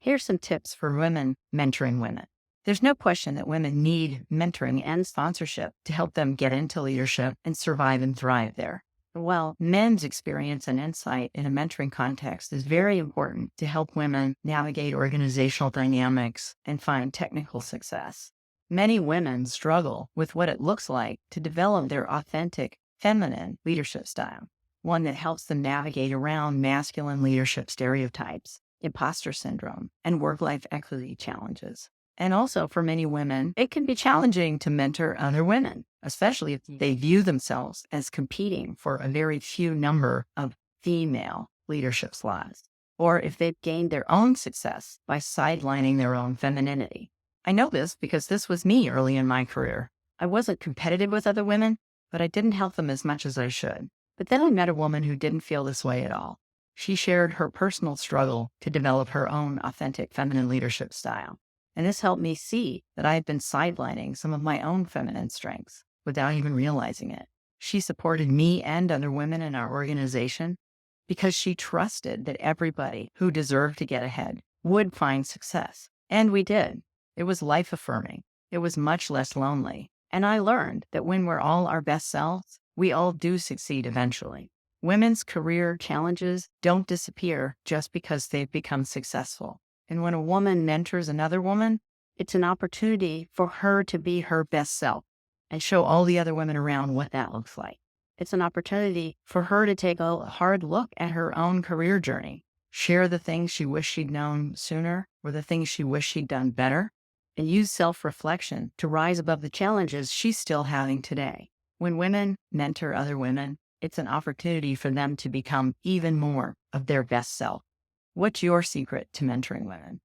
Here's some tips for women mentoring women. There's no question that women need mentoring and sponsorship to help them get into leadership and survive and thrive there. While men's experience and insight in a mentoring context is very important to help women navigate organizational dynamics and find technical success, many women struggle with what it looks like to develop their authentic feminine leadership style, one that helps them navigate around masculine leadership stereotypes, imposter syndrome, and work-life equity challenges. And also for many women, it can be challenging to mentor other women, especially if they view themselves as competing for a very few number of female leadership slots, or if they've gained their own success by sidelining their own femininity. I know this because this was me early in my career. I wasn't competitive with other women, but I didn't help them as much as I should. But then I met a woman who didn't feel this way at all. She shared her personal struggle to develop her own authentic feminine leadership style. And this helped me see that I had been sidelining some of my own feminine strengths without even realizing it. She supported me and other women in our organization because she trusted that everybody who deserved to get ahead would find success. And we did. It was life affirming. It was much less lonely. And I learned that when we're all our best selves, we all do succeed eventually. Women's career challenges don't disappear just because they've become successful. And when a woman mentors another woman, it's an opportunity for her to be her best self and show all the other women around what that looks like. It's an opportunity for her to take a hard look at her own career journey, share the things she wished she'd known sooner or the things she wished she'd done better, and use self-reflection to rise above the challenges she's still having today. When women mentor other women, it's an opportunity for them to become even more of their best self. What's your secret to mentoring women?